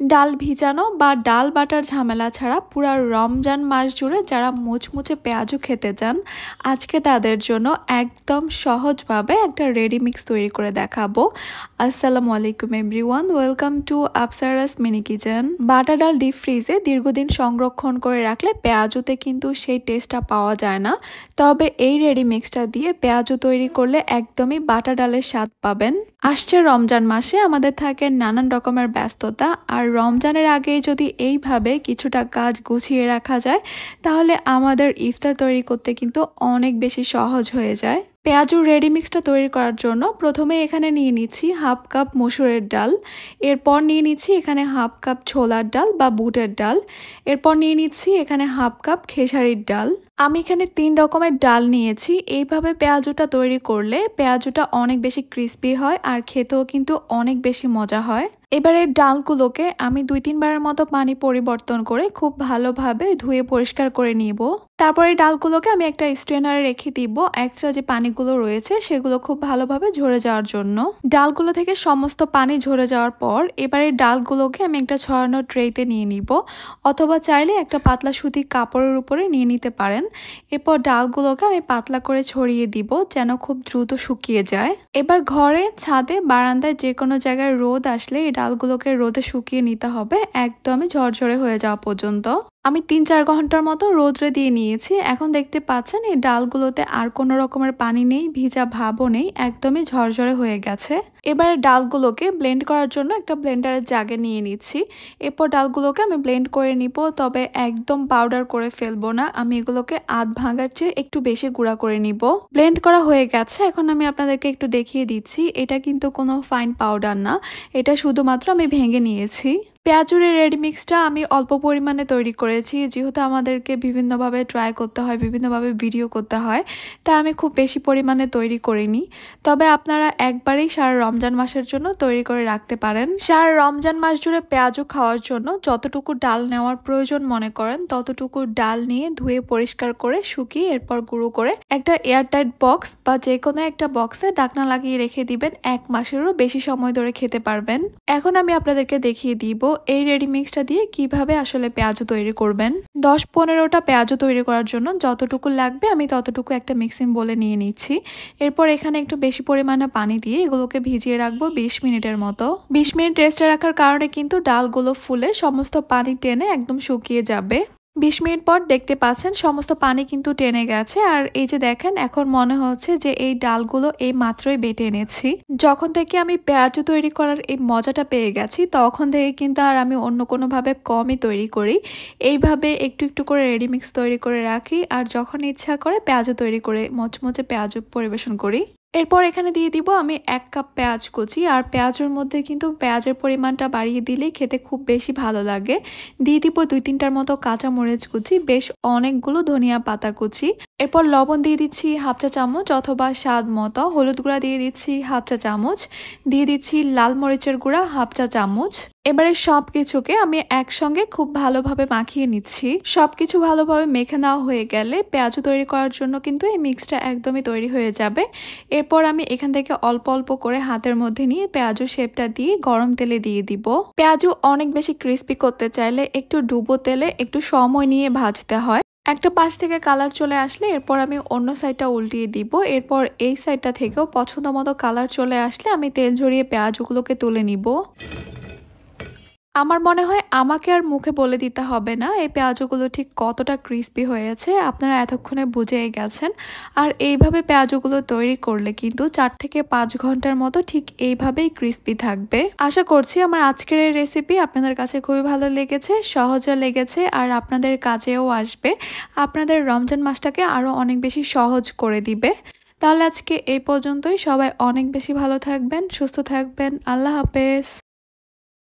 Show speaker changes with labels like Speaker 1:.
Speaker 1: ডাল ভিজানো বা ডাল বাটার ঝামেলা ছাড়া পুরা রমজান মাস জুড়ে যারা মুচমুচে পেঁয়াজু খেতে চান, আজকে তাদের জন্য একদম সহজভাবে একটা রেডি মিক্স তৈরি করে দেখাবো। আসসালামু আলাইকুম everyone, welcome to Afsara's mini kitchen. বাটা ডাল ডিপ ফ্রিজে দীর্ঘদিন সংরক্ষণ করে রাখলে পেঁয়াজুতে কিন্তু সেই টেস্টটা পাওয়া যায় না, তবে এই রেডি মিক্সটা দিয়ে পেঁয়াজু তৈরি করলে একদমই বাটা ডালের স্বাদ পাবেন। আসছে রমজান মাসে আমাদের থাকে নানান রকমের ব্যস্ততা, আর রমজানের আগে যদি এইভাবে কিছুটা কাজ গুছিয়ে রাখা যায় তাহলে আমাদের ইফতার তৈরি করতে কিন্তু অনেক বেশি সহজ হয়ে যায়। পেঁয়াজুর রেডি মিক্সটা তৈরি করার জন্য প্রথমে এখানে নিয়ে নিচ্ছি হাফ কাপ মসুরের ডাল, এরপর নিয়ে নিচ্ছি এখানে হাফ কাপ ছোলার ডাল বা বুটের ডাল, এরপর নিয়ে নিচ্ছি এখানে হাফ কাপ খেসারির ডাল। আমি এখানে 3 রকমের ডাল নিয়েছি। এইভাবে পেঁয়াজুটা তৈরি করলে পেঁয়াজুটা অনেক বেশি ক্রিস্পি হয় আর খেতেও কিন্তু অনেক বেশি মজা হয়। এবারে ডালগুলোকে আমি 2-3 বারের মতো পানি পরিবর্তন করে খুব ভালোভাবে ধুয়ে পরিষ্কার করে নিব। তারপরে ডালগুলোকে আমি একটা স্ট্রেনারে রেখে দিব এক্সট্রা যে পানিগুলো রয়েছে সেগুলো খুব ভালোভাবে ঝরে যাওয়ার জন্য। ডালগুলো থেকে সমস্ত পানি ঝরে যাওয়ার পর এবারে ডালগুলোকে আমি একটা ছড়ানো ট্রেতে নিয়ে নিব, অথবা চাইলে একটা পাতলা সুতি কাপড়ের উপরে নিয়ে নিতে পারেন। এরপর ডালগুলোকে আমি পাতলা করে ছড়িয়ে দিব যেন খুব দ্রুত শুকিয়ে যায়। এবার ঘরে, ছাদে, বারান্দায় যে কোনো জায়গায় রোদ আসলে এই ডালগুলোকে রোদে শুকিয়ে নিতে হবে একদমই ঝরঝরে হয়ে যাওয়া পর্যন্ত। আমি 3-4 ঘন্টার মতো রোদ্রে দিয়ে নিয়েছি। এখন দেখতে পাচ্ছেন এই ডালগুলোতে আর কোনো রকমের পানি নেই, ভিজা ভাবও নেই, একদমই ঝরঝরে হয়ে গেছে। এবারে ডালগুলোকে ব্লেন্ড করার জন্য একটা ব্লেন্ডারের জাগে নিয়ে নিচ্ছি। এরপর ডালগুলোকে আমি ব্লেন্ড করে নিব, তবে একদম পাউডার করে ফেলবো না, আমি এগুলোকে আধ ভাঙার চেয়ে একটু বেশি গুঁড়া করে নিব। ব্লেন্ড করা হয়ে গেছে। এখন আমি আপনাদেরকে একটু দেখিয়ে দিচ্ছি, এটা কিন্তু কোনো ফাইন পাউডার না, এটা শুধুমাত্র আমি ভেঙে নিয়েছি। পেঁয়াজুর রেডি মিক্সটা আমি অল্প পরিমাণে তৈরি করেছি, যেহেতু আমাদেরকে বিভিন্নভাবে ট্রাই করতে হয়, বিভিন্নভাবে ভিডিও করতে হয়, তাই আমি খুব বেশি পরিমাণে তৈরি করিনি। তবে আপনারা একবারেই সারা রমজান মাসের জন্য তৈরি করে রাখতে পারেন। সারা রমজান মাস জুড়ে পেঁয়াজু খাওয়ার জন্য যতটুকু ডাল নেওয়ার প্রয়োজন মনে করেন ততটুকু ডাল নিয়ে ধুয়ে পরিষ্কার করে শুকিয়ে এরপর গুঁড়ো করে একটা এয়ারটাইট বক্স বা যে কোনো একটা বক্সে ঢাকনা লাগিয়ে রেখে দিবেন। 1 মাসেরও বেশি সময় ধরে খেতে পারবেন। এখন আমি আপনাদেরকে দেখিয়ে দিব এই রেডি মিক্সটা দিয়ে কিভাবে আসলে পেঁয়াজু তৈরি করবেন। 10-15টা পেঁয়াজু তৈরি করার জন্য যতটুকু লাগবে আমি ততটুকু একটা মিক্সিং বলে নিয়ে নিচ্ছি। এরপর এখানে একটু বেশি পরিমাণে পানি দিয়ে এগুলোকে ভিজিয়ে রাখবো 20 মিনিটের মতো। 20 মিনিট রেস্টে রাখার কারণে কিন্তু ডালগুলো ফুলে সমস্ত পানি টেনে একদম শুকিয়ে যাবে। 20 মিনিট পর দেখতে পাচ্ছেন সমস্ত পানি কিন্তু টেনে গেছে, আর এই যে দেখেন এখন মনে হচ্ছে যে এই ডালগুলো এই মাত্রই বেটে এনেছি। যখন থেকে আমি পেঁয়াজু তৈরি করার এই মজাটা পেয়ে গেছি তখন থেকে কিন্তু আর আমি অন্য কোনোভাবে কমই তৈরি করি, এইভাবে একটু একটু করে রেডি মিক্স তৈরি করে রাখি, আর যখন ইচ্ছা করে পেঁয়াজু তৈরি করে মচমচে পেঁয়াজু পরিবেশন করি। এরপর এখানে দিয়ে দিব আমি 1 কাপ পেঁয়াজ কুচি, আর পেঁয়াজের মধ্যে কিন্তু পেঁয়াজের পরিমাণটা বাড়িয়ে দিলেই খেতে খুব বেশি ভালো লাগে। দিয়ে দিব 2-3টার মতো কাঁচা মরিচ কুচি, বেশ অনেকগুলো ধনিয়া পাতা কুচি। এরপর লবণ দিয়ে দিচ্ছি 1/2 চা চামচ অথবা স্বাদ মতো, হলুদ গুঁড়া দিয়ে দিচ্ছি 1/2 চা চামচ, দিয়ে দিচ্ছি লাল মরিচের গুঁড়া 1/2 চা চামচ। এবারে সবকিছুকে আমি একসঙ্গে খুব ভালোভাবে মাখিয়ে নিচ্ছি। সবকিছু ভালোভাবে মেখে নেওয়া হয়ে গেলে পেঁয়াজু তৈরি করার জন্য কিন্তু এই মিক্সটা একদমই তৈরি হয়ে যাবে। এরপর আমি এখান থেকে অল্প অল্প করে হাতের মধ্যে নিয়ে পেঁয়াজু শেপটা দিয়ে গরম তেলে দিয়ে দিব। পেঁয়াজু অনেক বেশি ক্রিস্পি করতে চাইলে একটু ডুবো তেলে একটু সময় নিয়ে ভাজতে হয়। একটা পাশ থেকে কালার চলে আসলে এরপর আমি অন্য সাইডটা উল্টিয়ে দিব। এরপর এই সাইডটা থেকেও পছন্দ মতো কালার চলে আসলে আমি তেল ঝরিয়ে পেঁয়াজুগুলোকে তুলে নিব। আমার মনে হয় আমাকে আর মুখে বলে দিতে হবে না এই পেঁয়াজুগুলো ঠিক কতটা ক্রিস্পি হয়েছে, আপনারা এতক্ষণে বুঝেই গেছেন। আর এইভাবে পেঁয়াজুগুলো তৈরি করলে কিন্তু 4 থেকে 5 ঘন্টার মতো ঠিক এইভাবেই ক্রিস্পি থাকবে। আশা করছি আমার আজকের এই রেসিপি আপনাদের কাছে খুবই ভালো লেগেছে, সহজে লেগেছে, আর আপনাদের কাজেও আসবে, আপনাদের রমজান মাসটাকে আরও অনেক বেশি সহজ করে দিবে। তাহলে আজকে এই পর্যন্তই। সবাই অনেক বেশি ভালো থাকবেন, সুস্থ থাকবেন। আল্লাহ হাফেজ।